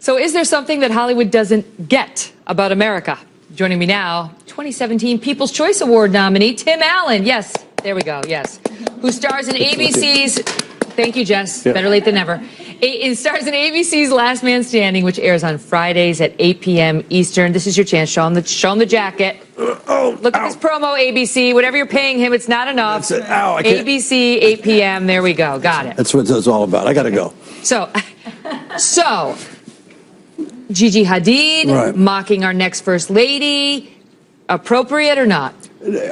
So is there something that Hollywood doesn't get about America? Joining me now, 2017 People's Choice Award nominee, Tim Allen. Yes, there we go, yes. Who stars in ABC's, thank you, Jess, better late than never. It stars in ABC's Last Man Standing, which airs on Fridays at 8 p.m. Eastern. This is your chance. Show him the jacket. Look at this promo, ABC. Whatever you're paying him, it's not enough. ABC, 8 p.m. There we go. Got it. That's what it's all about. I got to go. So, Gigi Hadid mocking our next first lady, appropriate or not?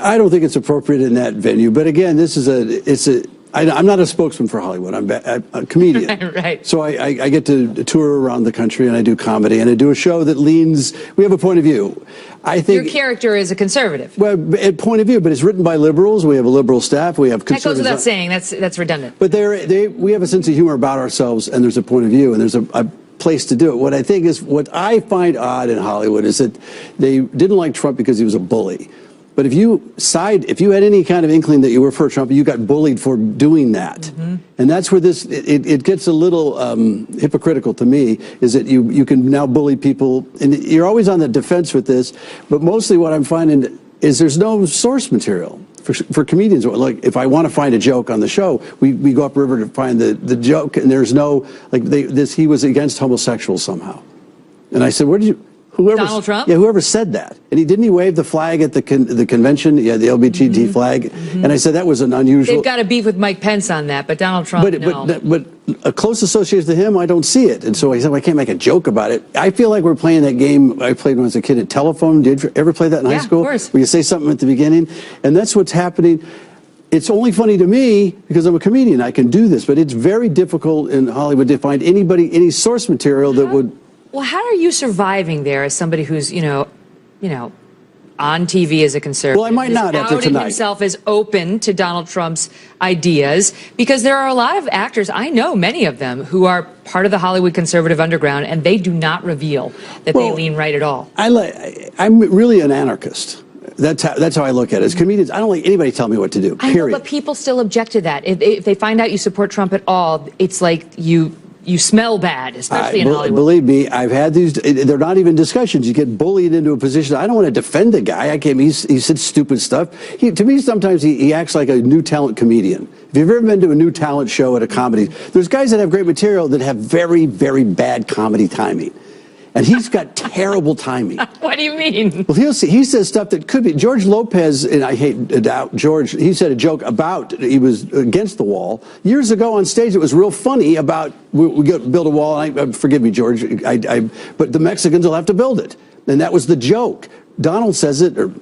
I don't think it's appropriate in that venue. But again, this is I'm not a spokesman for Hollywood. I'm a comedian. Right. So I get to tour around the country and I do comedy and I do a show that leans. We have a point of view. I think your character is a conservative. Well, at point of view, but it's written by liberals. We have a liberal staff. We have conservatives. That goes without saying. That's redundant. But we have a sense of humor about ourselves, and there's a point of view, and there's a place to do it. What I find odd in Hollywood is that they didn't like Trump because he was a bully. But if you had any kind of inkling that you were for Trump, you got bullied for doing that. Mm-hmm. And that's where it gets a little hypocritical to me, is that you can now bully people, and you're always on the defense with this, but mostly what I'm finding is there's no source material for comedians. Like, if I want to find a joke on the show, we go upriver to find the joke, and there's no, like, he was against homosexuals somehow. And I said, where did you... Donald Trump? Yeah, whoever said that. And didn't he wave the flag at the convention? Yeah, the LGBT flag. Mm-hmm. And I said that was an unusual... They've got a beef with Mike Pence on that, but Donald Trump, no. But a close association to him, I don't see it. And so I said, well, I can't make a joke about it. I feel like we're playing that game I played when I was a kid at Telephone. Did you ever play that in high school? Yeah, of course. Where you say something at the beginning. And that's what's happening. It's only funny to me because I'm a comedian. I can do this. But it's very difficult in Hollywood to find any source material that would... Well, how are you surviving there as somebody who's, you know, on TV as a conservative? Well, I might not after tonight. Outed himself as open to Donald Trump's ideas, because there are a lot of actors, I know many of them, who are part of the Hollywood conservative underground, and they do not reveal that they lean right at all. I'm really an anarchist. That's how I look at it. As comedians, I don't like anybody telling me what to do, period. I know, but people still object to that. If they find out you support Trump at all, it's like you smell bad, especially in Hollywood. Believe me, I've had these. They're not even discussions. You get bullied into a position. I don't want to defend the guy. He said stupid stuff. To me, sometimes he acts like a new talent comedian. If you've ever been to a new talent show at a comedy, there's guys that have great material that have very, very bad comedy timing. And he's got terrible timing. What do you mean? Well, he says stuff that could be. George Lopez, and I hate to doubt George, he said a joke about, he was against the wall. Years ago on stage, it was real funny about, we build a wall, and forgive me, George, but the Mexicans will have to build it. And that was the joke. Donald says it, or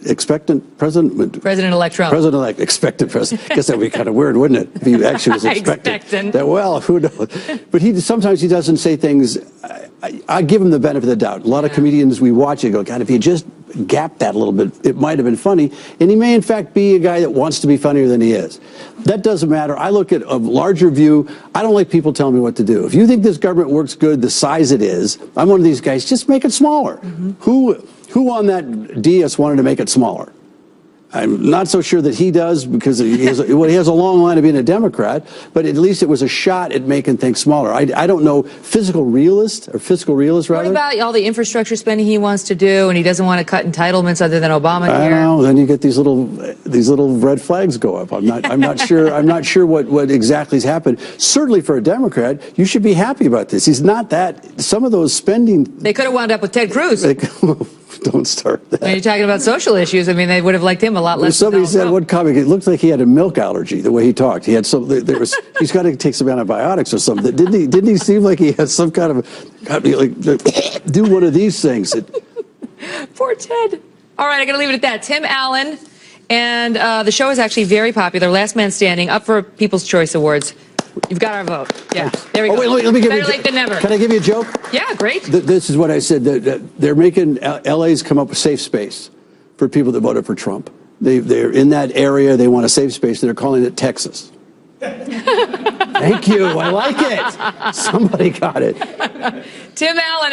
expectant president? President-elect Trump. President-elect, expectant president. I guess that would be kind of weird, wouldn't it? If he actually was expectant. Well, who knows? But sometimes he doesn't say things. I give him the benefit of the doubt. A lot of comedians, we watch it, go, God, if you just gapped that a little bit, it might have been funny. And he may, in fact, be a guy that wants to be funnier than he is. That doesn't matter. I look at a larger view. I don't like people telling me what to do. If you think this government works good the size it is, I'm one of these guys, just make it smaller. Who on that dais wanted to make it smaller? I'm not so sure that he does, because he has a long line of being a Democrat, but at least it was a shot at making things smaller. I don't know, fiscal realist, rather. What about all the infrastructure spending he wants to do, and he doesn't want to cut entitlements other than Obamacare? I don't know. Then you get these little red flags go up. I'm not sure what exactly has happened. Certainly for a Democrat, you should be happy about this. He's not that. Some of those spending. They could have wound up with Ted Cruz. Don't start that. When you're talking about social issues, I mean, they would have liked him a lot less. Somebody said, one comic, it looked like he had a milk allergy, the way he talked. He had some. He's got to take some antibiotics or something. Didn't he seem like he had some kind of do one of these things? Poor Ted. All right, I got to leave it at that. Tim Allen, and the show is actually very popular. Last Man Standing, up for People's Choice Awards. You've got our vote. Yeah, there we go. Wait, let me give you Better late than never. Can I give you a joke? Yeah, great. This is what I said. They're making LA's come up with safe space for people that voted for Trump. They're in that area. They want a safe space. They're calling it Texas. Thank you. I like it. Somebody got it. Tim Allen.